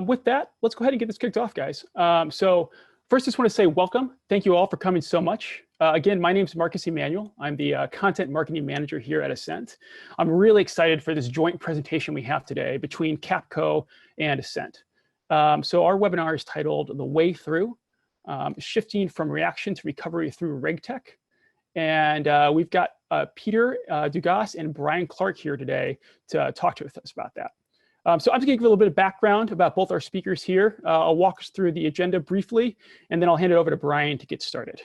With that, let's go ahead and get this kicked off, guys. So first, just want to say welcome. Thank you all for coming so much. Again, my name is Marcus Emanuel. I'm the content marketing manager here at Ascent. I'm really excited for this joint presentation we have today between Capco and Ascent. So our webinar is titled The Way Through, Shifting from Reaction to Recovery Through RegTech. And we've got Peter Dugas and Brian Clark here today to talk to us about that. So I'm just going to give a little bit of background about both our speakers here. I'll walk us through the agenda briefly, and then I'll hand it over to Brian to get started.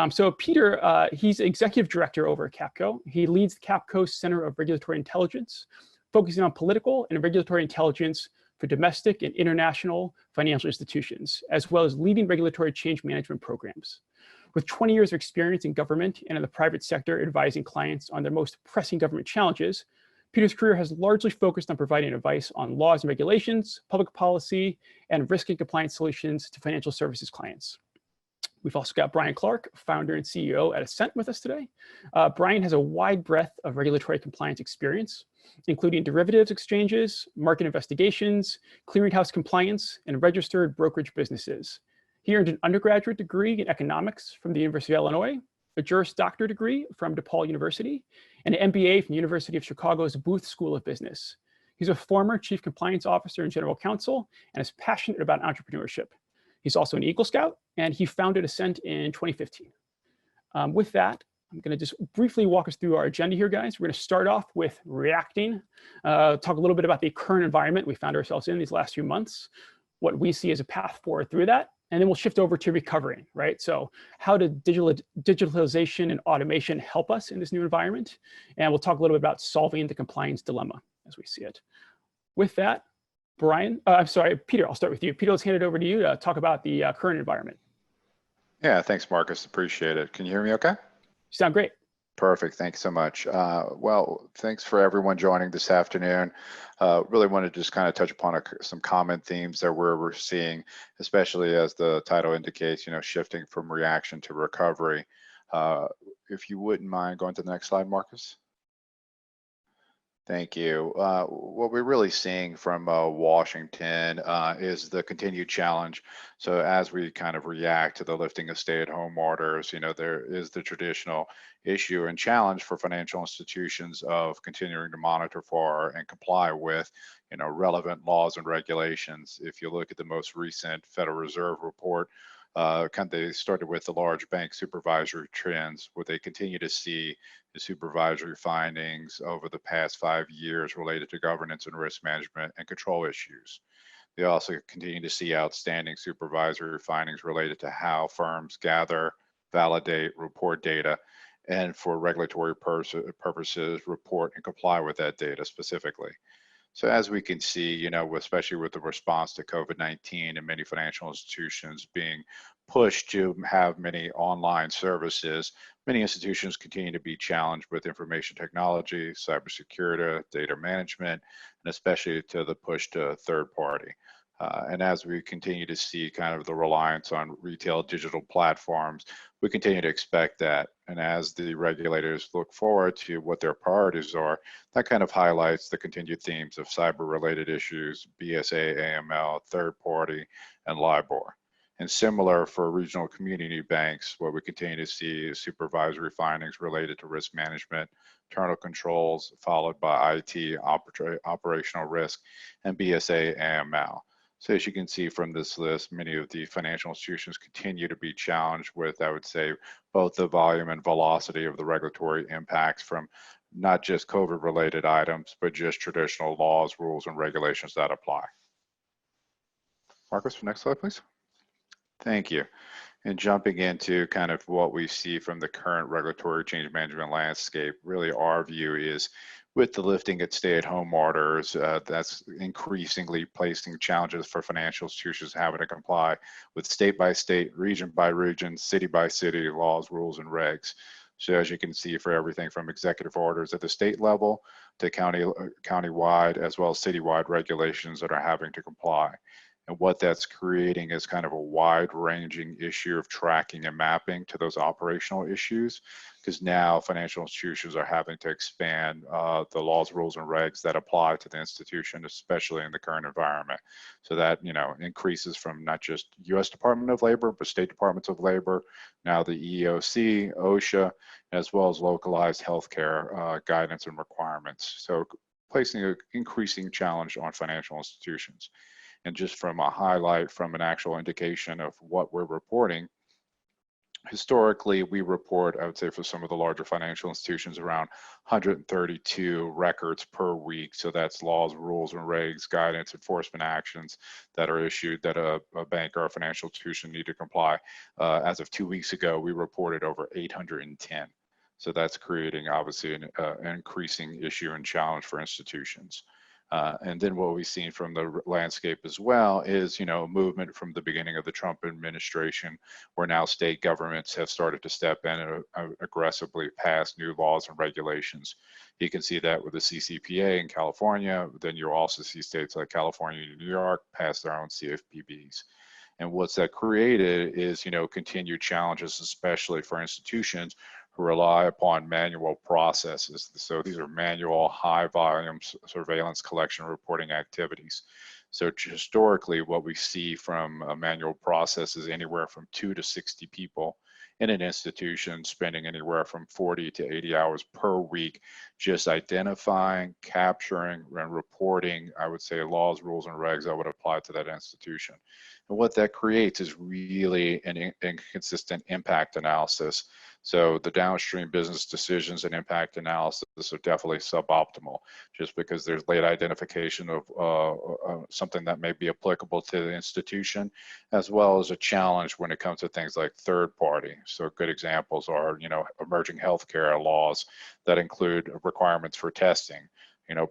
So Peter, he's executive director over at Capco. He leads the Capco Center of Regulatory Intelligence, focusing on political and regulatory intelligence for domestic and international financial institutions, as well as leading regulatory change management programs. With 20 years of experience in government and in the private sector advising clients on their most pressing government challenges, Peter's career has largely focused on providing advice on laws and regulations, public policy, and risk and compliance solutions to financial services clients. We've also got Brian Clark, founder and CEO at Ascent, with us today. Brian has a wide breadth of regulatory compliance experience, including derivatives exchanges, market investigations, clearinghouse compliance, and registered brokerage businesses. He earned an undergraduate degree in economics from the University of Illinois, a Juris Doctor degree from DePaul University, and an MBA from the University of Chicago's Booth School of Business. He's a former Chief Compliance Officer and General Counsel and is passionate about entrepreneurship. He's also an Eagle Scout, and he founded Ascent in 2015. With that, I'm going to just briefly walk us through our agenda here, guys. We're going to start off with reacting, talk a little bit about the current environment we found ourselves in these last few months, what we see as a path forward through that, and then we'll shift over to recovering, right? So how did digitalization and automation help us in this new environment? And we'll talk a little bit about solving the compliance dilemma as we see it. With that, Brian, I'm sorry, Peter, I'll start with you. Peter, let's hand it over to you to talk about the current environment. Yeah, thanks, Marcus. Appreciate it. Can you hear me okay? You sound great. Perfect. Thanks so much. Well, thanks for everyone joining this afternoon. Really want to just kind of touch upon some common themes that we're seeing, especially as the title indicates, shifting from reaction to recovery. If you wouldn't mind going to the next slide, Marcus. Thank you. What we're really seeing from Washington is the continued challenge. So as we kind of react to the lifting of stay-at-home orders, there is the traditional issue and challenge for financial institutions of continuing to monitor for and comply with, relevant laws and regulations. If you look at the most recent Federal Reserve report, they started with the large bank supervisory trends, where they continue to see the supervisory findings over the past 5 years related to governance and risk management and control issues. They also continue to see outstanding supervisory findings related to how firms gather, validate, report data, and for regulatory purposes, report and comply with that data specifically. So as we can see, especially with the response to COVID-19 and many financial institutions being pushed to have many online services, many institutions continue to be challenged with information technology, cybersecurity, data management, and especially to the push to third party. And as we continue to see kind of the reliance on retail digital platforms, we continue to expect that. And as the regulators look forward to what their priorities are, that kind of highlights the continued themes of cyber-related issues, BSA, AML, third party, and LIBOR. And similar for regional community banks, where we continue to see supervisory findings related to risk management, internal controls, followed by IT, operational risk, and BSA, AML. So as you can see from this list, many of the financial institutions continue to be challenged with, I would say, both the volume and velocity of the regulatory impacts from not just COVID-related items, but just traditional laws, rules, and regulations that apply. Marcus, next slide, please. Thank you. And jumping into kind of what we see from the current regulatory change management landscape, really our view is with the lifting at stay-at-home orders, that's increasingly placing challenges for financial institutions having to comply with state-by-state, region-by-region, city-by-city laws, rules, and regs. So as you can see, for everything from executive orders at the state level to countywide, as well as citywide regulations that are having to comply. And what that's creating is kind of a wide-ranging issue of tracking and mapping to those operational issues, because now financial institutions are having to expand the laws, rules, and regs that apply to the institution, especially in the current environment. So that, increases from not just U.S. Department of Labor, but state departments of labor, now the EEOC, OSHA, as well as localized healthcare guidance and requirements. So placing an increasing challenge on financial institutions. And just from a highlight, from an actual indication of what we're reporting, historically, we report, I would say, for some of the larger financial institutions, around 132 records per week. So that's laws, rules, and regs, guidance, enforcement actions that are issued that a bank or a financial institution need to comply. As of 2 weeks ago, we reported over 810. So that's creating, obviously, an increasing issue and challenge for institutions. And then what we've seen from the landscape as well is, movement from the beginning of the Trump administration, where now state governments have started to step in and aggressively pass new laws and regulations. You can see that with the CCPA in California. Then you'll also see states like California and New York pass their own CFPBs. And what's that created is, continued challenges, especially for institutions who rely upon manual processes. So these are manual, high volume surveillance, collection, reporting activities. So historically, what we see from a manual process is anywhere from 2 to 60 people in an institution spending anywhere from 40 to 80 hours per week, just identifying, capturing, and reporting, I would say, laws, rules, and regs that would apply to that institution. And what that creates is really an inconsistent impact analysis. So the downstream business decisions and impact analysis are definitely suboptimal, just because there's late identification of something that may be applicable to the institution, as well as a challenge when it comes to things like third party. So good examples are, emerging healthcare laws that include requirements for testing,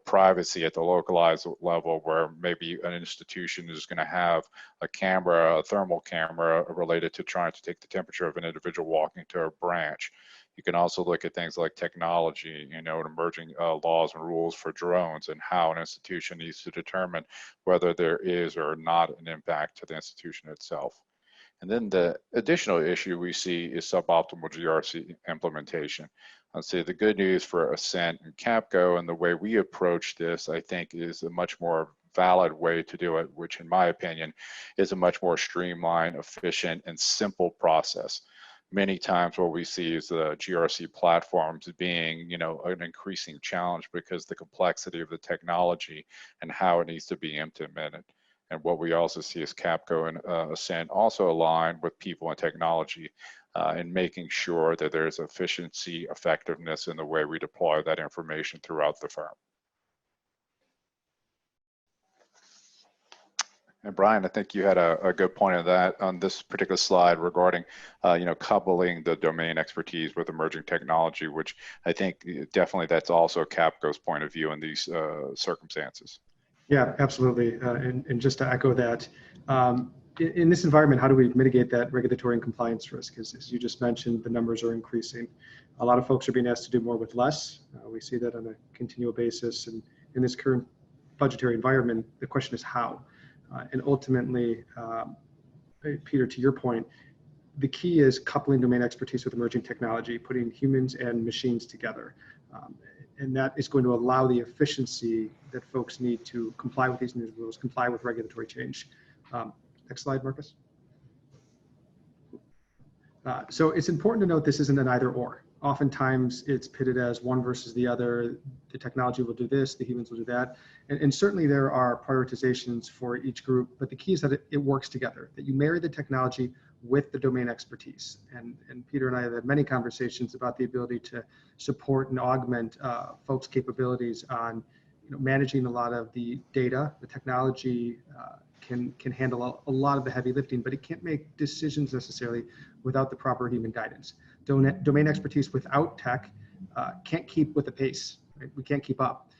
privacy at the localized level, where maybe an institution is going to have a camera, a thermal camera related to trying to take the temperature of an individual walking to a branch. You can also look at things like technology, emerging laws and rules for drones, and how an institution needs to determine whether there is or not an impact to the institution itself. And then the additional issue we see is suboptimal GRC implementation. I'd say the good news for Ascent and Capco, and the way we approach this, I think, is a much more valid way to do it, which in my opinion is a much more streamlined, efficient, and simple process. Many times what we see is the GRC platforms being, an increasing challenge because the complexity of the technology and how it needs to be implemented. And what we also see is Capco and Ascent also align with people and technology in making sure that there's efficiency, effectiveness in the way we deploy that information throughout the firm. And Brian, I think you had a good point of that on this particular slide regarding, coupling the domain expertise with emerging technology, which I think definitely that's also Capco's point of view in these circumstances. Yeah, absolutely. And just to echo that, in this environment, how do we mitigate that regulatory and compliance risk? As you just mentioned, the numbers are increasing. A lot of folks are being asked to do more with less. We see that on a continual basis. And in this current budgetary environment, the question is how. And ultimately, Peter, to your point, the key is coupling domain expertise with emerging technology, putting humans and machines together. And that is going to allow the efficiency that folks need to comply with these new rules, comply with regulatory change. Next slide, Marcus. So it's important to note this isn't an either or. Oftentimes it's pitted as one versus the other. The technology will do this, the humans will do that. And certainly there are prioritizations for each group, but the key is that it works together, that you marry the technology with the domain expertise. And Peter and I have had many conversations about the ability to support and augment folks' capabilities on managing a lot of the data. The technology can handle a lot of the heavy lifting, but it can't make decisions necessarily without the proper human guidance. Domain expertise without tech can't keep with the pace, right? We can't keep up.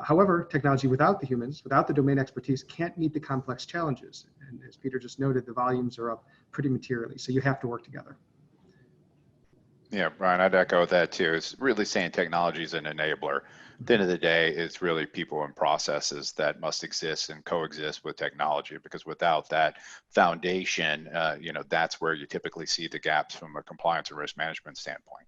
However, technology without the humans, without the domain expertise, can't meet the complex challenges. And as Peter just noted, the volumes are up pretty materially, so you have to work together. Yeah, Brian, I'd echo that too. It's really saying technology is an enabler. At the end of the day, it's really people and processes that must exist and coexist with technology, because without that foundation, that's where you typically see the gaps from a compliance and risk management standpoint.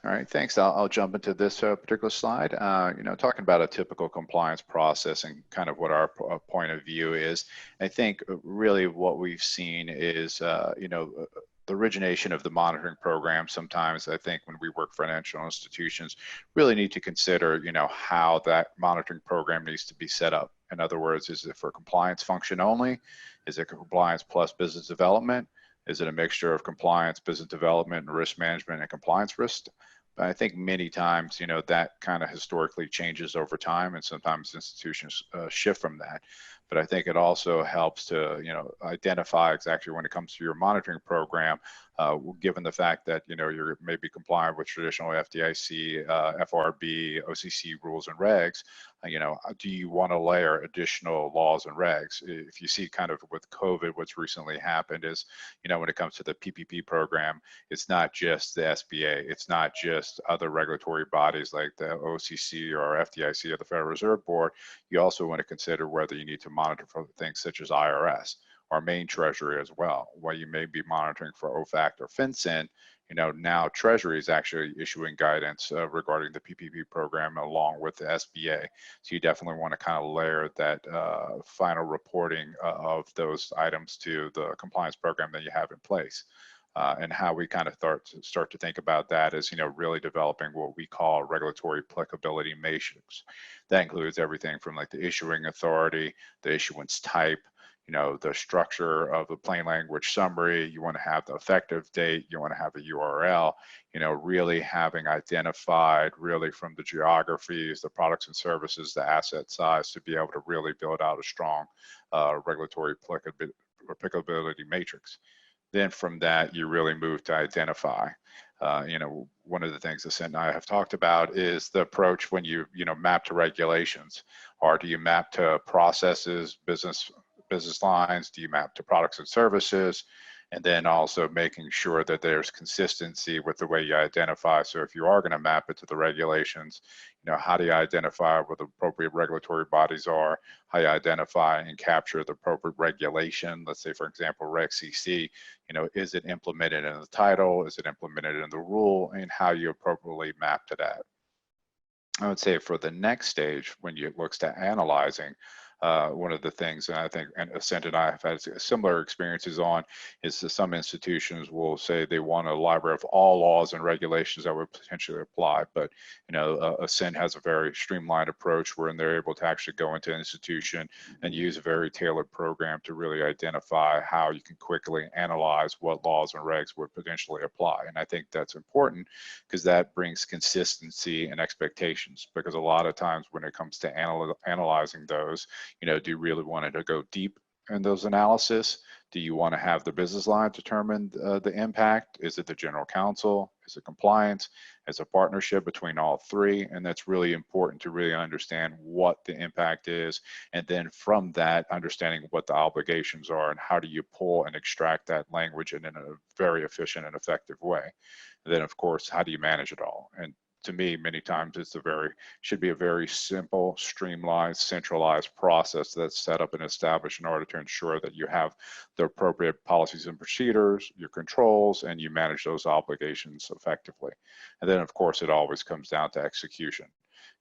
All right, thanks. I'll jump into this particular slide. Talking about a typical compliance process and kind of what our point of view is. I think really what we've seen is, the origination of the monitoring program. Sometimes I think when we work for financial institutions, really need to consider, how that monitoring program needs to be set up. In other words, is it for compliance function only? Is it compliance plus business development? Is it a mixture of compliance, business development, and risk management and compliance risk? But I think many times, that kind of historically changes over time, and sometimes institutions shift from that. But I think it also helps to, identify exactly when it comes to your monitoring program, given the fact that, you're maybe compliant with traditional FDIC, FRB, OCC rules and regs. Do you want to layer additional laws and regs? If you see kind of with COVID, what's recently happened is, when it comes to the PPP program, it's not just the SBA, it's not just other regulatory bodies like the OCC or FDIC or the Federal Reserve Board. You also want to consider whether you need to monitor for things such as IRS or main Treasury as well. While you may be monitoring for OFAC or FinCEN, now Treasury is actually issuing guidance regarding the PPP program along with the SBA. So you definitely want to kind of layer that final reporting of those items to the compliance program that you have in place. And how we kind of start to think about that is, really developing what we call a regulatory applicability matrix. That includes everything from like the issuing authority, the issuance type, the structure of the plain language summary. You want to have the effective date, you want to have a URL, really having identified really from the geographies, the products and services, the asset size, to be able to really build out a strong regulatory applicability matrix. Then from that, you really move to identify. One of the things Ascent and I have talked about is the approach when you map to regulations, or do you map to processes, business lines? Do you map to products and services? And then also making sure that there's consistency with the way you identify. So if you are going to map it to the regulations, how do you identify what the appropriate regulatory bodies are? How you identify and capture the appropriate regulation? Let's say, for example, Reg CC, is it implemented in the title? Is it implemented in the rule? And how you appropriately map to that. I would say for the next stage, when you looks to analyzing, one of the things, and I think Ascent and I have had similar experiences on, is that some institutions will say they want a library of all laws and regulations that would potentially apply. But Ascent has a very streamlined approach wherein they're able to actually go into an institution and use a very tailored program to really identify how you can quickly analyze what laws and regs would potentially apply. And I think that's important because that brings consistency and expectations, because a lot of times when it comes to analyzing those, do you really want to go deep in those analysis? Do you want to have the business line determine the impact? Is it the general counsel? Is it compliance? Is it a partnership between all three? And that's really important to really understand what the impact is. And then from that, understanding what the obligations are and how do you pull and extract that language in a very efficient and effective way. And then of course, how do you manage it all? And to me, many times should be a very simple, streamlined, centralized process that's set up and established in order to ensure that you have the appropriate policies and procedures, your controls, and you manage those obligations effectively. And then of course, it always comes down to execution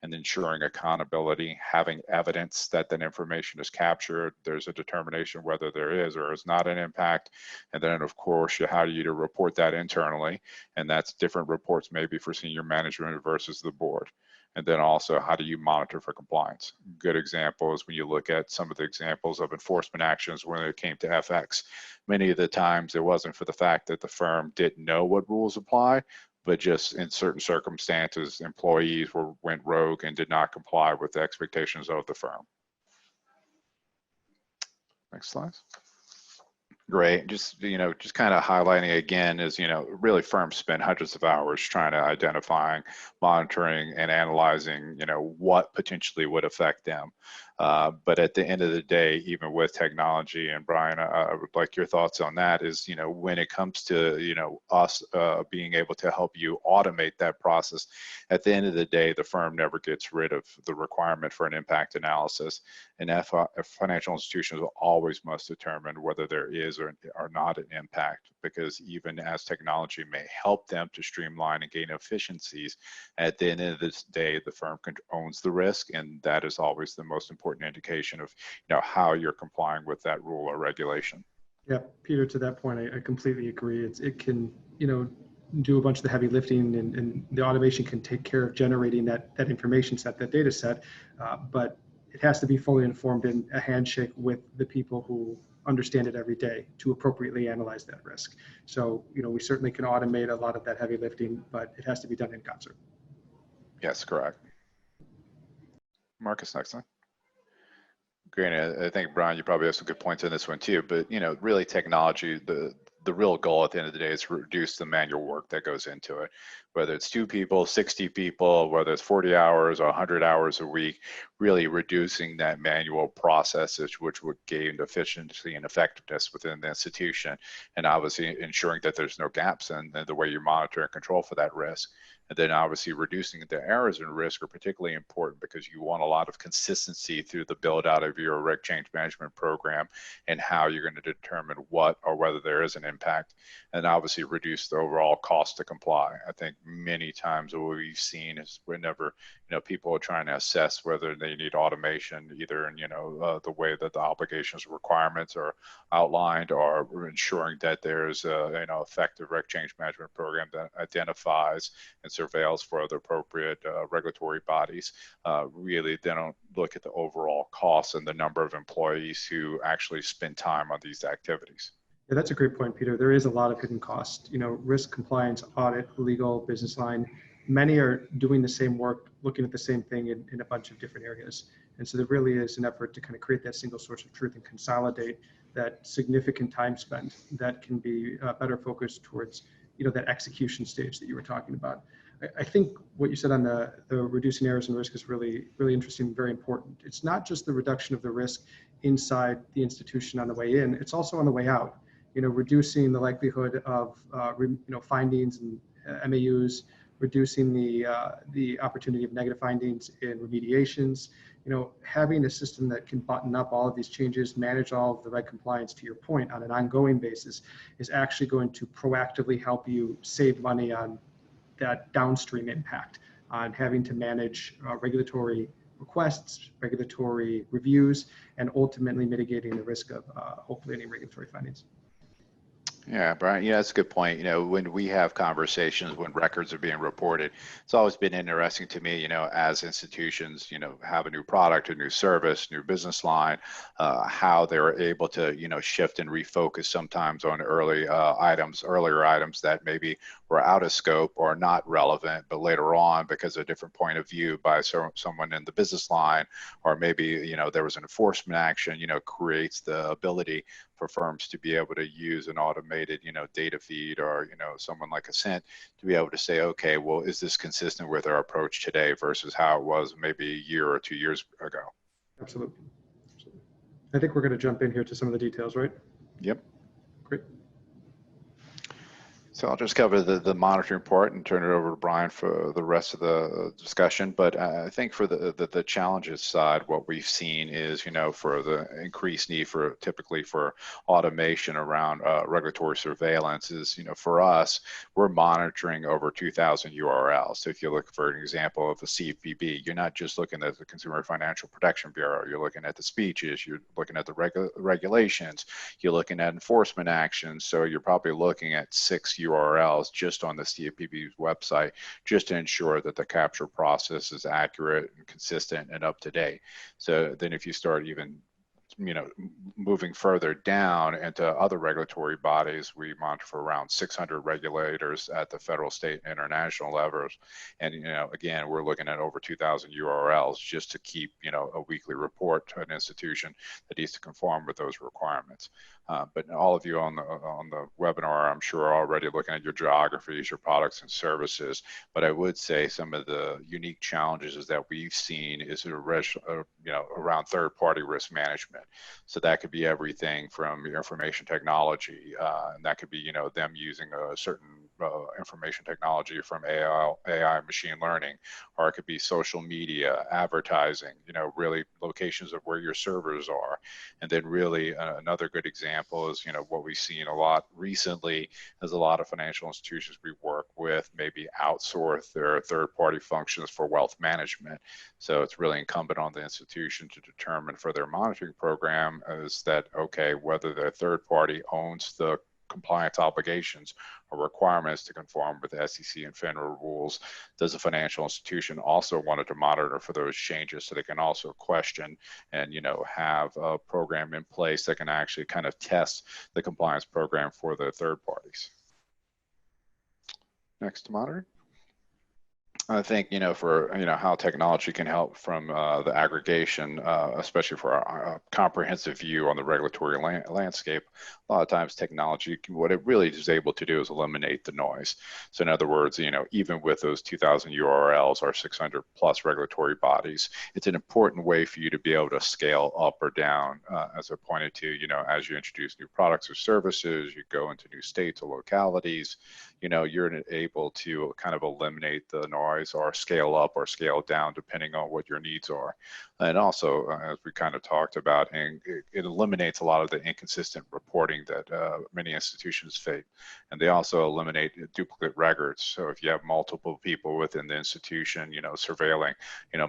and ensuring accountability, having evidence that that information is captured. There's a determination whether there is or is not an impact. And then of course, how do you report that internally? And that's different reports maybe for senior management versus the board. And then also, how do you monitor for compliance? Good example is when you look at some of the examples of enforcement actions when it came to FX. Many of the times it wasn't for the fact that the firm didn't know what rules apply, but just in certain circumstances, employees went rogue and did not comply with the expectations of the firm. Next slide. Great. Just kind of highlighting again is, really firms spend hundreds of hours trying to identifying, monitoring, and analyzing, what potentially would affect them. But at the end of the day, even with technology, and Brian, I would like your thoughts on that is, when it comes to, us being able to help you automate that process, at the end of the day, the firm never gets rid of the requirement for an impact analysis. And financial institutions will always must determine whether there is or not an impact, because even as technology may help them to streamline and gain efficiencies, at the end of this day, the firm owns the risk, and that is always the most important indication of how you're complying with that rule or regulation. Yeah, Peter, to that point, I completely agree. It can, do a bunch of the heavy lifting, and the automation can take care of generating that information set, that data set, but it has to be fully informed in a handshake with the people who understand it every day to appropriately analyze that risk. So, we certainly can automate a lot of that heavy lifting, but it has to be done in concert. Yes, correct. Marcus, next one. Great. I think, Brian, you probably have some good points on this one too, but really technology, the real goal at the end of the day is to reduce the manual work that goes into it, whether it's 2 people, 60 people, whether it's 40 hours or 100 hours a week, really reducing that manual processes, which would gain efficiency and effectiveness within the institution, and obviously ensuring that there's no gaps in the way you monitor and control for that risk. And then obviously reducing the errors and risk are particularly important because you want a lot of consistency through the build out of your reg change management program and how you're going to determine what or whether there is an impact, and obviously reduce the overall cost to comply. I think many times what we've seen is whenever people are trying to assess whether they need automation, either in the way that the obligations and requirements are outlined, or ensuring that there's a effective reg change management program that identifies and surveils for the appropriate regulatory bodies. Really, they don't look at the overall costs and the number of employees who actually spend time on these activities. Yeah, that's a great point, Peter. There is a lot of hidden costs. Risk, compliance, audit, legal, business line. Many are doing the same work, looking at the same thing in a bunch of different areas. And so there really is an effort to kind of create that single source of truth and consolidate that significant time spent that can be better focused towards that execution stage that you were talking about. I think what you said on the reducing errors and risk is really, really interesting and very important. It's not just the reduction of the risk inside the institution on the way in, it's also on the way out. Reducing the likelihood of findings and MAUs, reducing the opportunity of negative findings in remediations, having a system that can button up all of these changes, manage all of the reg compliance, to your point, on an ongoing basis, is actually going to proactively help you save money on that downstream impact, on having to manage regulatory requests, regulatory reviews, and ultimately mitigating the risk of hopefully any regulatory findings. Yeah, Brian, that's a good point. When we have conversations, when records are being reported, it's always been interesting to me, as institutions, have a new product, a new service, new business line, how they're able to, shift and refocus sometimes on earlier items that maybe were out of scope or not relevant, but later on, because of a different point of view by someone in the business line, or maybe, there was an enforcement action, creates the ability for firms to be able to use an automated, data feed, or, someone like Ascent to be able to say, okay, well, is this consistent with our approach today versus how it was maybe a year or 2 years ago? Absolutely. I think we're going to jump in here to some of the details, right? Yep. Great. So I'll just cover the monitoring part and turn it over to Brian for the rest of the discussion. But I think for the challenges side, what we've seen is, for the increased need for typically for automation around regulatory surveillance is, for us, we're monitoring over 2,000 URLs. So if you look for an example of a CFPB, you're not just looking at the Consumer Financial Protection Bureau, you're looking at the speeches, you're looking at the regulations, you're looking at enforcement actions. So you're probably looking at 6 URLs just on the CFPB's website, just to ensure that the capture process is accurate and consistent and up to date. So then if you start even moving further down into other regulatory bodies, we monitor for around 600 regulators at the federal, state, and international levels. And, again, we're looking at over 2,000 URLs just to keep, a weekly report to an institution that needs to conform with those requirements. But all of you on the webinar, I'm sure, are already looking at your geographies, your products and services. But I would say some of the unique challenges is that we've seen is around third-party risk management. So that could be everything from your information technology, and that could be them using a certain information technology from AI machine learning, or it could be social media, advertising, really locations of where your servers are. And then really another good example is what we've seen a lot recently is a lot of financial institutions we work with maybe outsource their third-party functions for wealth management. So it's really incumbent on the institution to determine for their monitoring program is that, okay, whether their third party owns the compliance obligations or requirements to conform with the SEC and FINRA rules, does the financial institution also want to monitor for those changes so they can also question and have a program in place that can actually kind of test the compliance program for the third parties. Next to monitor. I think, for, how technology can help from the aggregation, especially for a comprehensive view on the regulatory landscape, a lot of times technology, what it really is able to do is eliminate the noise. So in other words, even with those 2,000 URLs or 600 plus regulatory bodies, it's an important way for you to be able to scale up or down, as I pointed to, as you introduce new products or services, you go into new states or localities, you're able to kind of eliminate the noise or scale up or scale down depending on what your needs are. And also, as we kind of talked about, and it eliminates a lot of the inconsistent reporting that many institutions face. And they also eliminate duplicate records. So if you have multiple people within the institution, surveilling,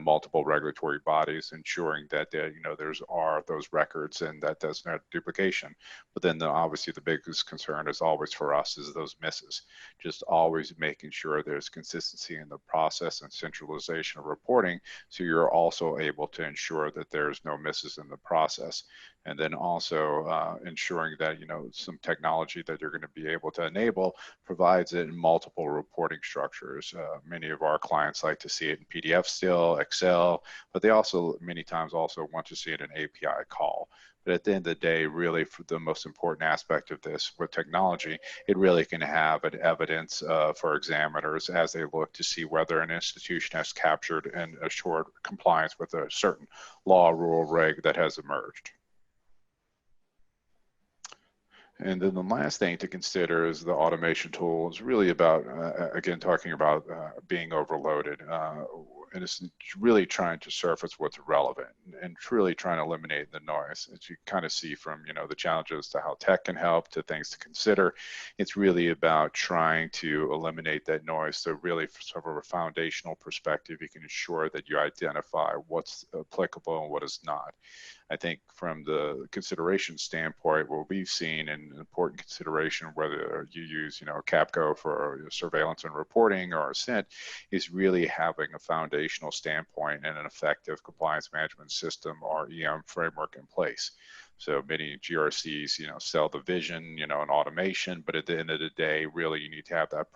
multiple regulatory bodies, ensuring that, there's those records and that there's no duplication. But then obviously the biggest concern is always for us is those misses. Just always making sure there's consistency in the process and centralization of reporting, so you're also able to ensure that there's no misses in the process. And then also ensuring that some technology that you're going to be able to enable provides it in multiple reporting structures. Many of our clients like to see it in PDF still, Excel, but they also many times also want to see it in API call. But at the end of the day, really, for the most important aspect of this with technology, it really can have an evidence for examiners as they look to see whether an institution has captured and assured compliance with a certain law, rule, reg that has emerged. And then the last thing to consider is the automation tool is really about, again, talking about being overloaded. And it's really trying to surface what's relevant and truly trying to eliminate the noise. As you kind of see from, the challenges to how tech can help to things to consider, it's really about trying to eliminate that noise. So really from a foundational perspective, you can ensure that you identify what's applicable and what is not. I think from the consideration standpoint, what we've seen an important consideration, whether you use, Capco for surveillance and reporting or Ascent, is really having a foundational standpoint and an effective compliance management system or EM framework in place. So many GRCs, sell the vision, and automation, but at the end of the day, really you need to have that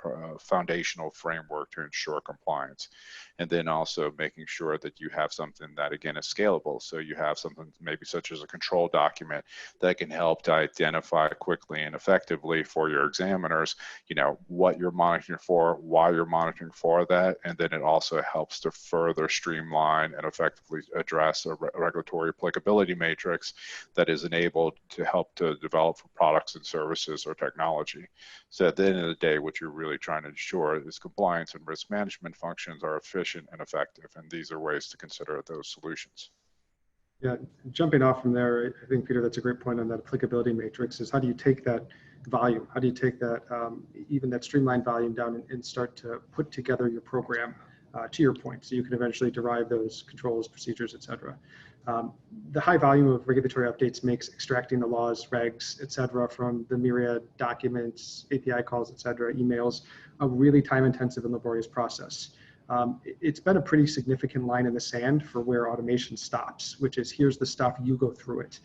foundational framework to ensure compliance. And then also making sure that you have something that, again, is scalable. So you have something maybe such as a control document that can help to identify quickly and effectively for your examiners, what you're monitoring for, why you're monitoring for that. And then it also helps to further streamline and effectively address a regulatory applicability matrix that is enabled to help to develop for products and services or technology. So at the end of the day, what you're really trying to ensure is compliance and risk management functions are efficient and effective. And these are ways to consider those solutions. Yeah, jumping off from there, I think, Peter, that's a great point on that applicability matrix is how do you take that volume? How do you take that, even that streamlined volume down and start to put together your program to your point, so you can eventually derive those controls, procedures, et cetera. The high volume of regulatory updates makes extracting the laws, regs, et cetera, from the myriad documents, API calls, et cetera, emails, a really time-intensive and laborious process. It's been a pretty significant line in the sand for where automation stops, which is here's the stuff, you go through it.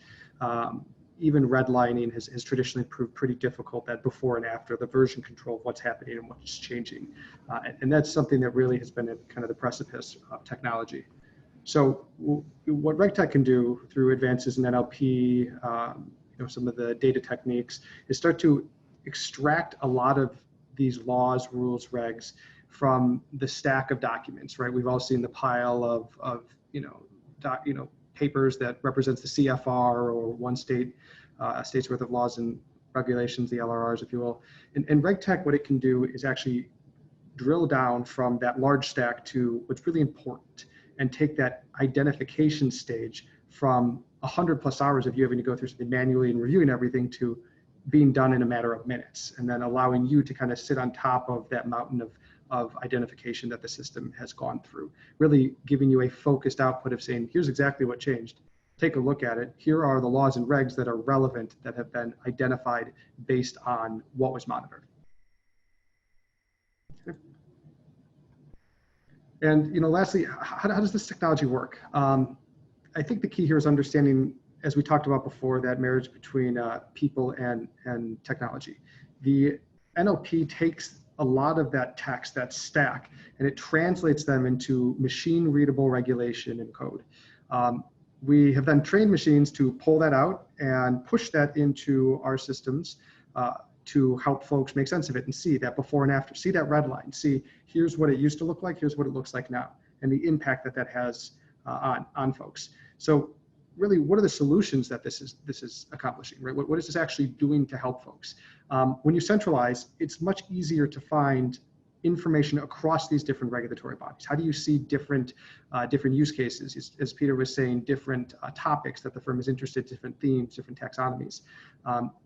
Even redlining has traditionally proved pretty difficult, that before and after, the version control of what's happening and what's changing. And that's something that really has been at kind of the precipice of technology. So what RegTech can do through advances in NLP, some of the data techniques, is start to extract a lot of these laws, rules, regs from the stack of documents, right? We've all seen the pile of papers that represents the CFR or one state's worth of laws and regulations, the LRRs, if you will. And RegTech, what it can do is actually drill down from that large stack to what's really important, and take that identification stage from 100+ hours of you having to go through something manually and reviewing everything to being done in a matter of minutes, and then allowing you to kind of sit on top of that mountain of identification that the system has gone through, really giving you a focused output of saying, here's exactly what changed. Take a look at it. Here are the laws and regs that are relevant, that have been identified based on what was monitored. Okay. And lastly, how does this technology work? I think the key here is understanding, as we talked about before, that marriage between people and technology. The NLP takes a lot of that text, that stack, and it translates them into machine readable regulation and code. We have then trained machines to pull that out and push that into our systems to help folks make sense of it and see that before and after, see that red line, see here's what it used to look like, here's what it looks like now, and the impact that has on folks. So really, what are the solutions that this is accomplishing, right? What is this actually doing to help folks? When you centralize, it's much easier to find information across these different regulatory bodies. How do you see different use cases? As Peter was saying, different topics that the firm is interested in, different themes, different taxonomies.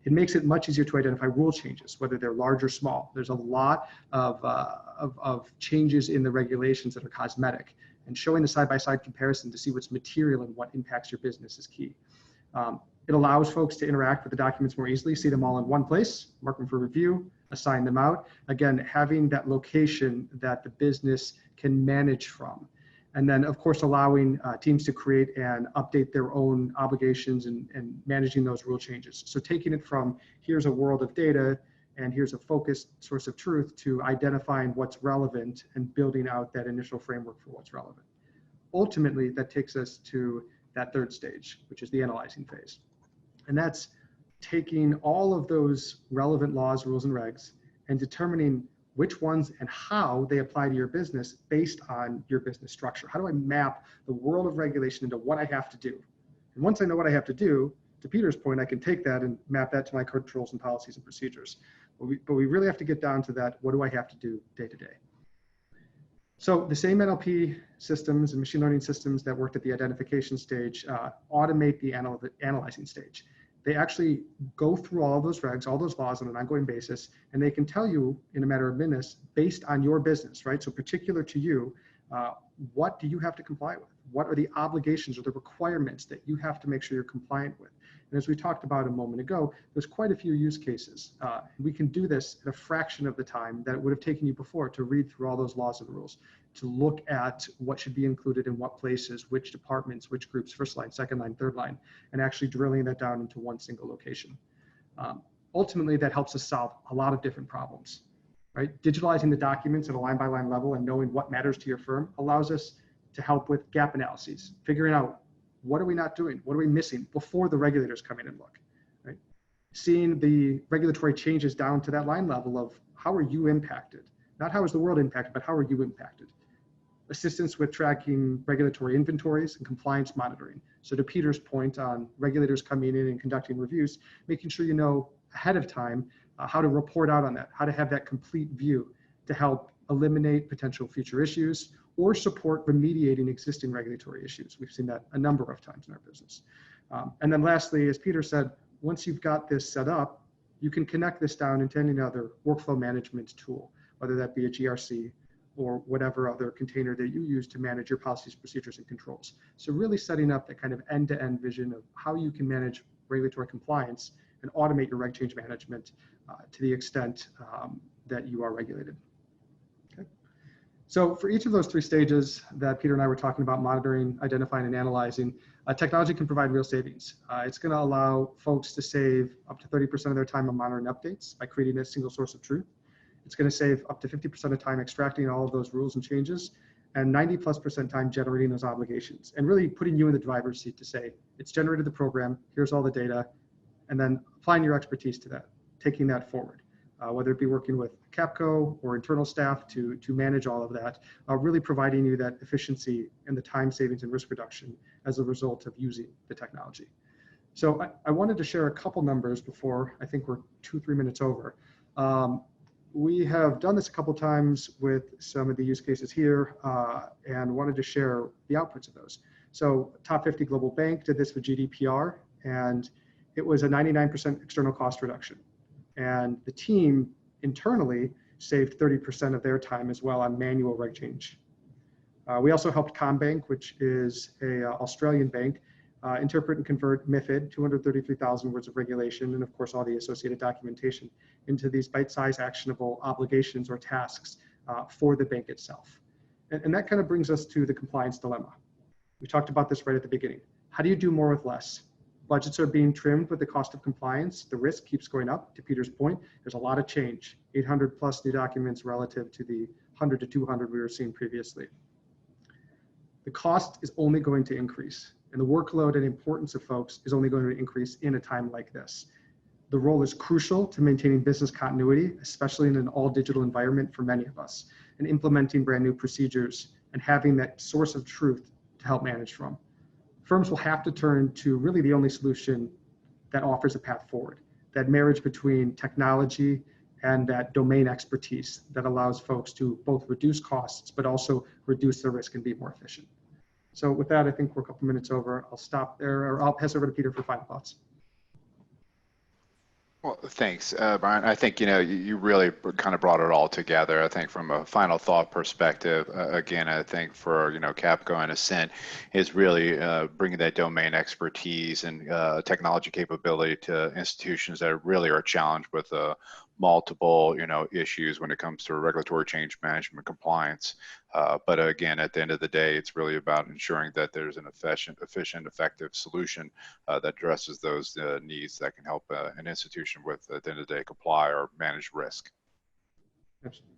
It makes it much easier to identify rule changes, whether they're large or small. There's a lot of changes in the regulations that are cosmetic, and showing the side-by-side comparison to see what's material and what impacts your business is key. It allows folks to interact with the documents more easily, see them all in one place, mark them for review, assign them out. Again, having that location that the business can manage from. And then, of course, allowing teams to create and update their own obligations and managing those rule changes. So taking it from here's a world of data and here's a focused source of truth to identifying what's relevant and building out that initial framework for what's relevant. Ultimately, that takes us to that third stage, which is the analyzing phase. And that's taking all of those relevant laws, rules, and regs and determining which ones and how they apply to your business based on your business structure. How do I map the world of regulation into what I have to do? And once I know what I have to do, to Peter's point, I can take that and map that to my controls and policies and procedures. But we really have to get down to that, what do I have to do day to day? So the same NLP systems and machine learning systems that worked at the identification stage automate the analyzing stage. They actually go through all of those regs, all those laws on an ongoing basis, and they can tell you in a matter of minutes based on your business, right? So particular to you, what do you have to comply with? What are the obligations or the requirements that you have to make sure you're compliant with? And as we talked about a moment ago, there's quite a few use cases. We can do this at a fraction of the time that it would have taken you before to read through all those laws and rules, to look at what should be included in what places, which departments, which groups, first line, second line, third line, and actually drilling that down into one single location. Ultimately, that helps us solve a lot of different problems, right? Digitalizing the documents at a line by line level and knowing what matters to your firm allows us to help with gap analyses, figuring out what are we not doing? What are we missing before the regulators come in and look, right? Seeing the regulatory changes down to that line level of how are you impacted? Not how is the world impacted, but how are you impacted? Assistance with tracking regulatory inventories and compliance monitoring. So to Peter's point on regulators coming in and conducting reviews, making sure you know ahead of time how to report out on that, how to have that complete view to help eliminate potential future issues or support remediating existing regulatory issues. We've seen that a number of times in our business. And then lastly, as Peter said, once you've got this set up, you can connect this down into any other workflow management tool, whether that be a GRC or whatever other container that you use to manage your policies, procedures, and controls. So really setting up that kind of end-to-end vision of how you can manage regulatory compliance and automate your reg change management to the extent that you are regulated. Okay. So for each of those three stages that Peter and I were talking about, monitoring, identifying, and analyzing, technology can provide real savings. It's going to allow folks to save up to 30% of their time on monitoring updates by creating a single source of truth. It's going to save up to 50% of time extracting all of those rules and changes, and 90+% time generating those obligations, and really putting you in the driver's seat to say, it's generated the program, here's all the data, and then applying your expertise to that, taking that forward. Whether it be working with Capco or internal staff to manage all of that, really providing you that efficiency and the time savings and risk reduction as a result of using the technology. So I wanted to share a couple numbers before, I think we're 2-3 minutes over. We have done this a couple times with some of the use cases here and wanted to share the outputs of those. So top 50 global bank did this with GDPR, and it was a 99% external cost reduction. And the team internally saved 30% of their time as well on manual reg change. We also helped Combank, which is a Australian bank, interpret and convert MiFID, 233,000 words of regulation, and of course all the associated documentation into these bite-sized actionable obligations or tasks for the bank itself. And that kind of brings us to the compliance dilemma. We talked about this right at the beginning. How do you do more with less? Budgets are being trimmed with the cost of compliance. The risk keeps going up. To Peter's point, there's a lot of change, 800 plus new documents relative to the 100 to 200 we were seeing previously. The cost is only going to increase, and the workload and importance of folks is only going to increase in a time like this. The role is crucial to maintaining business continuity, especially in an all digital environment for many of us, and implementing brand new procedures and having that source of truth to help manage from. Firms will have to turn to really the only solution that offers a path forward, that marriage between technology and that domain expertise that allows folks to both reduce costs, but also reduce their risk and be more efficient. So with that, I think we're a couple minutes over. I'll stop there, or I'll pass over to Peter for final thoughts. Well, thanks, Brian. I think, you really kind of brought it all together. I think from a final thought perspective, again, I think for, Capco and Ascent is really bringing that domain expertise and technology capability to institutions that really are challenged with multiple, issues when it comes to regulatory change management compliance. But again, at the end of the day, it's really about ensuring that there's an efficient, effective solution that addresses those needs that can help an institution with, at the end of the day, comply or manage risk. Absolutely.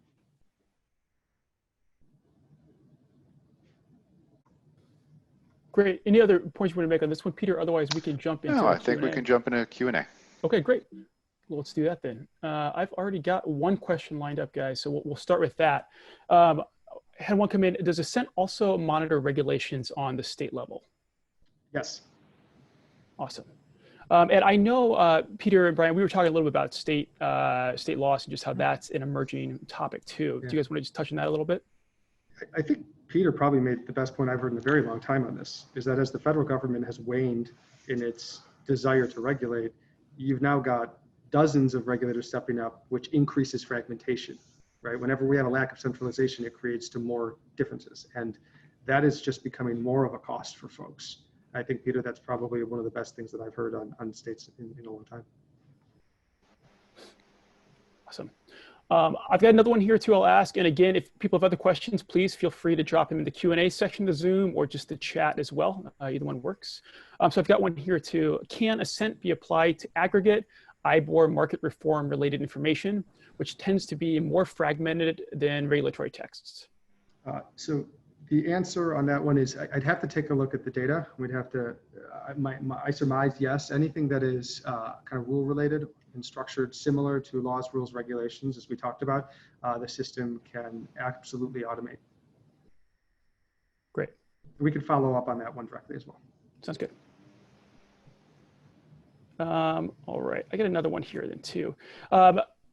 Great. Any other points you want to make on this one, Peter? Otherwise, we can jump into I think we can jump into Q&A. Okay, great. Well, let's do that then. I've already got one question lined up, guys, so we'll start with that. Had one come in. Does Ascent also monitor regulations on the state level? Yes. Awesome. And I know, Peter and Brian, we were talking a little bit about state laws and just how that's an emerging topic too. Yeah. Do you guys want to just touch on that a little bit? I think Peter probably made the best point I've heard in a very long time on this, is that as the federal government has waned in its desire to regulate, you've now got dozens of regulators stepping up, which increases fragmentation, right? Whenever we have a lack of centralization, it creates to more differences. And that is just becoming more of a cost for folks. I think, Peter, that's probably one of the best things that I've heard on states in a long time. Awesome. I've got another one here too I'll ask. And again, if people have other questions, please feel free to drop them in the Q&A section of the Zoom or just the chat as well. Either one works. So I've got one here too. Can Ascent be applied to aggregate IBOR market reform related information, which tends to be more fragmented than regulatory texts? So the answer on that one is I'd have to take a look at the data. We'd have to, I surmise yes, anything that is kind of rule related and structured similar to laws, rules, regulations, as we talked about, the system can absolutely automate. Great. We could follow up on that one directly as well. Sounds good. All right, I got another one here then too.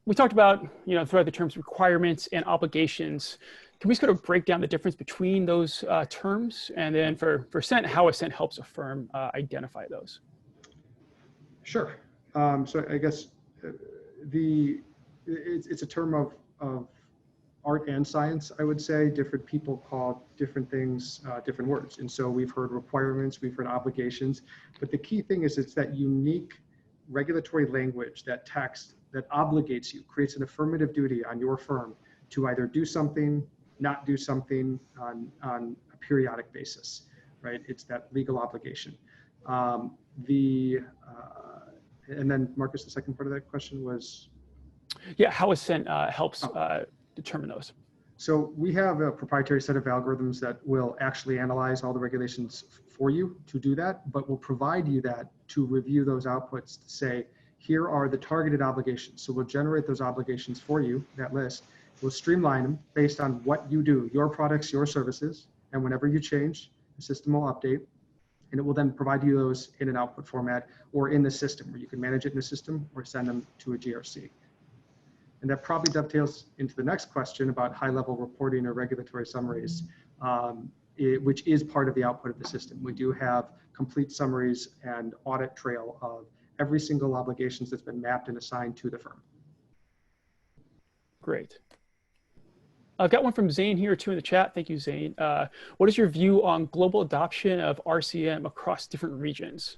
We talked about, throughout the terms requirements and obligations. Can we sort of break down the difference between those terms? And then for Ascent, how Ascent helps a firm identify those? Sure. So I guess it's a term of art and science, I would say. Different people call different things different words. And so we've heard requirements, we've heard obligations, but the key thing is it's that unique regulatory language, that text that obligates you, creates an affirmative duty on your firm to either do something not do something on a periodic basis, right? It's that legal obligation. And then Marcus, the second part of that question was? Yeah, how Ascent helps determine those. So we have a proprietary set of algorithms that will actually analyze all the regulations for you to do that, but will provide you that to review those outputs to say, here are the targeted obligations. So we'll generate those obligations for you, that list. We'll streamline them based on what you do, your products, your services, and whenever you change, the system will update, and it will then provide you those in an output format or in the system where you can manage it in the system or send them to a GRC. And that probably dovetails into the next question about high-level reporting or regulatory summaries, which is part of the output of the system. We do have complete summaries and audit trail of every single obligations that's been mapped and assigned to the firm. Great. I've got one from Zane here too in the chat. Thank you, Zane. What is your view on global adoption of RCM across different regions?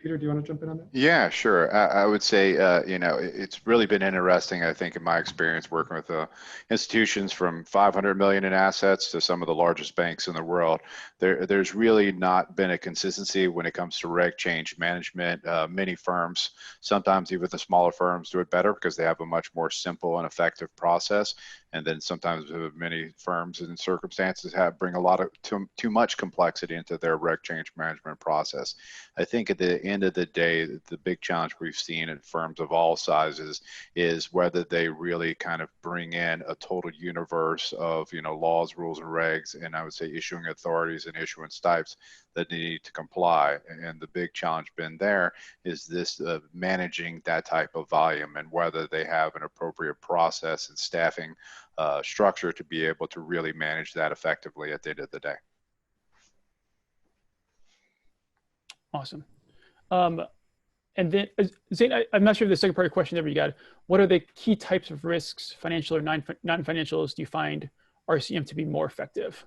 Peter, do you want to jump in on that? Yeah, sure. I would say, it's really been interesting, I think, in my experience working with institutions from 500 million in assets to some of the largest banks in the world. There's really not been a consistency when it comes to reg change management. Many firms, sometimes even the smaller firms, do it better because they have a much more simple and effective process. And then sometimes many firms and circumstances bring a lot of too much complexity into their reg change management process. I think at the end of the day, the big challenge we've seen in firms of all sizes is whether they really kind of bring in a total universe of laws, rules, and regs, and I would say issuing authorities and issuance types that they need to comply. And the big challenge been there is this managing that type of volume and whether they have an appropriate process and staffing structure to be able to really manage that effectively at the end of the day. Awesome. And then, Zane, I'm not sure if the second part of the question ever you got. What are the key types of risks, financial or non-financials, do you find RCM to be more effective?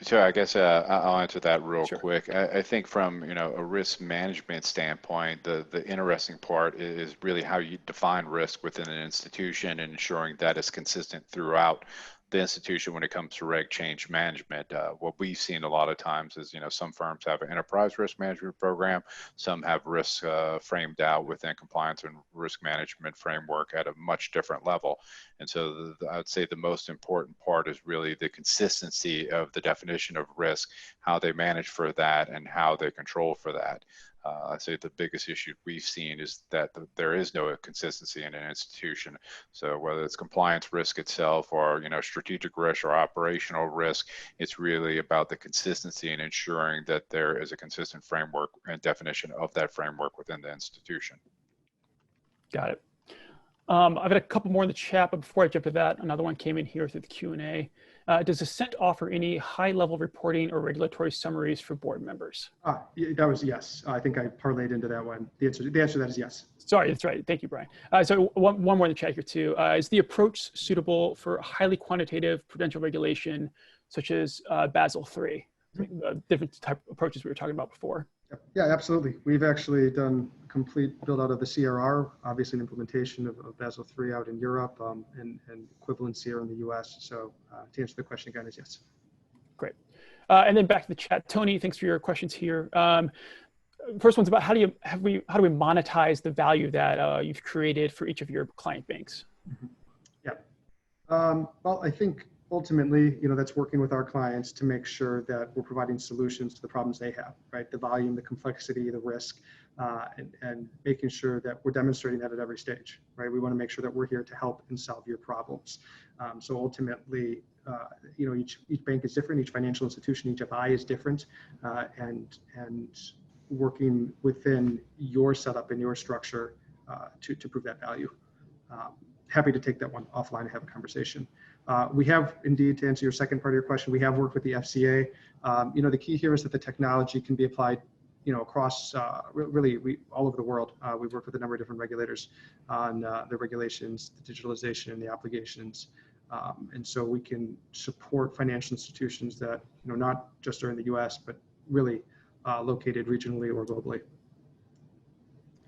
So I guess I'll answer that real quick. I think from a risk management standpoint, the interesting part is really how you define risk within an institution and ensuring that it's consistent throughout the institution when it comes to reg change management. What we've seen a lot of times is, some firms have an enterprise risk management program, some have risk framed out within compliance and risk management framework at a much different level. And so I'd say the most important part is really the consistency of the definition of risk, how they manage for that, and how they control for that. I'd say the biggest issue we've seen is that there is no consistency in an institution. So whether it's compliance risk itself or strategic risk or operational risk, it's really about the consistency and ensuring that there is a consistent framework and definition of that framework within the institution. Got it. I've got a couple more in the chat, but before I jump to that, another one came in here through the Q&A. Does Ascent offer any high-level reporting or regulatory summaries for board members? That was yes. I think I parlayed into that one. The answer to that is yes. Sorry, that's right. Thank you, Brian. So one more in the chat here too. Is the approach suitable for highly quantitative prudential regulation, such as Basel III? Different type of approaches we were talking about before. Yeah, absolutely. We've actually done complete build out of the CRR, obviously an implementation of Basel III out in Europe and equivalents here in the US. So to answer the question again is yes. Great. And then back to the chat. Tony, thanks for your questions here. First one's about how do we monetize the value that you've created for each of your client banks? Yeah. Well, I think ultimately, that's working with our clients to make sure that we're providing solutions to the problems they have, right? The volume, the complexity, the risk, and making sure that we're demonstrating that at every stage, right? We want to make sure that we're here to help and solve your problems. So ultimately, each bank is different, each financial institution, each FI is different, and working within your setup and your structure to prove that value. Happy to take that one offline and have a conversation. We have indeed, to answer your second part of your question, we have worked with the FCA. The key here is that the technology can be applied, across really all over the world. We've worked with a number of different regulators on the regulations, the digitalization, and the obligations. And so we can support financial institutions that, not just are in the US, but really located regionally or globally.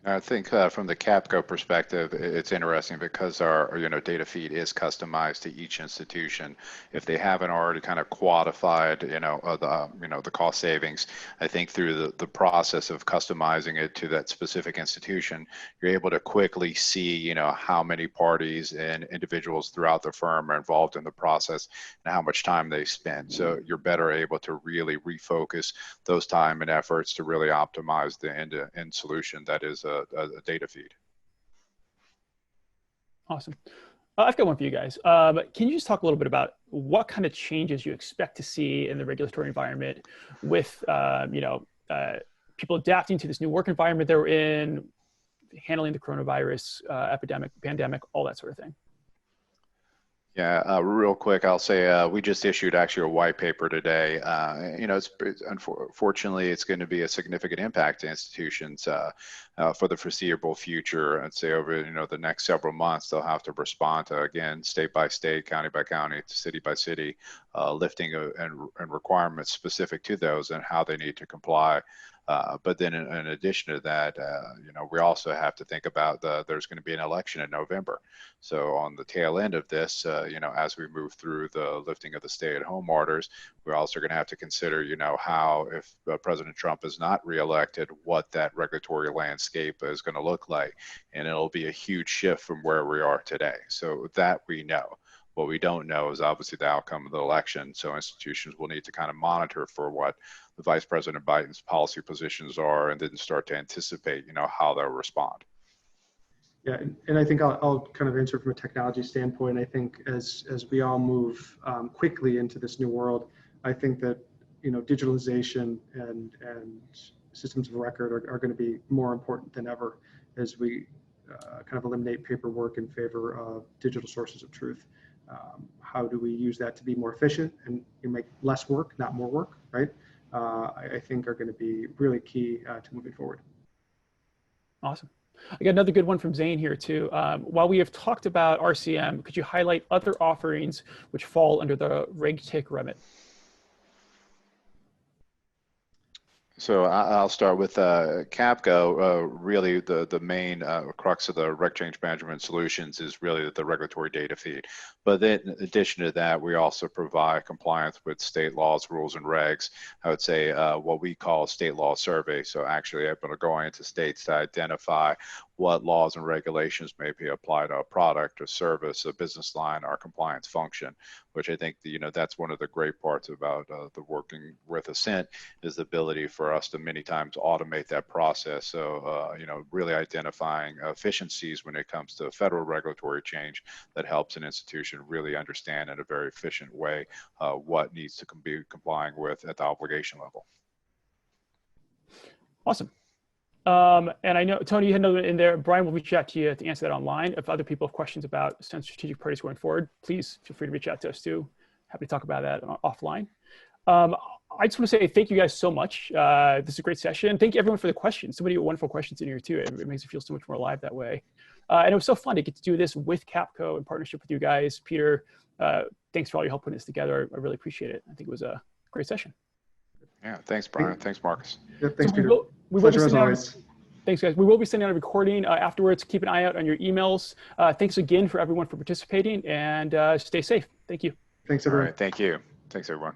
I think from the Capco perspective, it's interesting because our data feed is customized to each institution. If they haven't already kind of quantified the cost savings, I think through the process of customizing it to that specific institution, you're able to quickly see how many parties and individuals throughout the firm are involved in the process and how much time they spend. So you're better able to really refocus those time and efforts to really optimize the end-to-end solution that is a data feed. Awesome. I've got one for you guys. Can you just talk a little bit about what kind of changes you expect to see in the regulatory environment with people adapting to this new work environment they're in, handling the coronavirus pandemic, all that sort of thing? Yeah, real quick, I'll say we just issued actually a white paper today. Unfortunately, it's going to be a significant impact to institutions for the foreseeable future. I'd say over the next several months, they'll have to respond to, again, state by state, county by county, city by city, lifting and requirements specific to those and how they need to comply. But then in addition to that, we also have to think about there's going to be an election in November. So on the tail end of this, as we move through the lifting of the stay-at-home orders, we're also going to have to consider, how if President Trump is not reelected, what that regulatory landscape is going to look like. And it'll be a huge shift from where we are today. So that we know. What we don't know is obviously the outcome of the election. So institutions will need to kind of monitor for what the Vice President Biden's policy positions are and then start to anticipate, how they'll respond. Yeah, and I think I'll kind of answer from a technology standpoint. I think as we all move quickly into this new world, I think that digitalization and systems of record are going to be more important than ever as we kind of eliminate paperwork in favor of digital sources of truth. How do we use that to be more efficient and make less work, not more work, right? I think are going to be really key to moving forward. Awesome. I got another good one from Zane here too. While we have talked about RCM, could you highlight other offerings which fall under the RegTech remit? So I'll start with Capco. Really, the main crux of the reg change management solutions is really the regulatory data feed. But then, in addition to that, we also provide compliance with state laws, rules, and regs. I would say what we call state law survey. So actually, I'm going to go into states to identify what laws and regulations may be applied to a product, a service, a business line, or compliance function, which I think that's one of the great parts about the working with Ascent is the ability for us to many times automate that process. So, really identifying efficiencies when it comes to federal regulatory change that helps an institution really understand in a very efficient way what needs to be complying with at the obligation level. Awesome. And I know, Tony, you had another in there. Brian will reach out to you to answer that online. If other people have questions about Ascent strategic priorities going forward, please feel free to reach out to us too. Happy to talk about that offline. I just want to say thank you guys so much. This is a great session. Thank you everyone for the questions. So many wonderful questions in here too. It makes it feel so much more alive that way. And it was so fun to get to do this with Capco in partnership with you guys. Peter, thanks for all your help putting this together. I really appreciate it. I think it was a great session. Yeah, thanks, Brian. Thanks, Marcus. Yeah, thanks, so Peter. Pleasure as always. Thanks, guys. We will be sending out a recording afterwards. Keep an eye out on your emails. Thanks again for everyone for participating, and stay safe. Thank you. Thanks, everyone. All right, thank you. Thanks, everyone.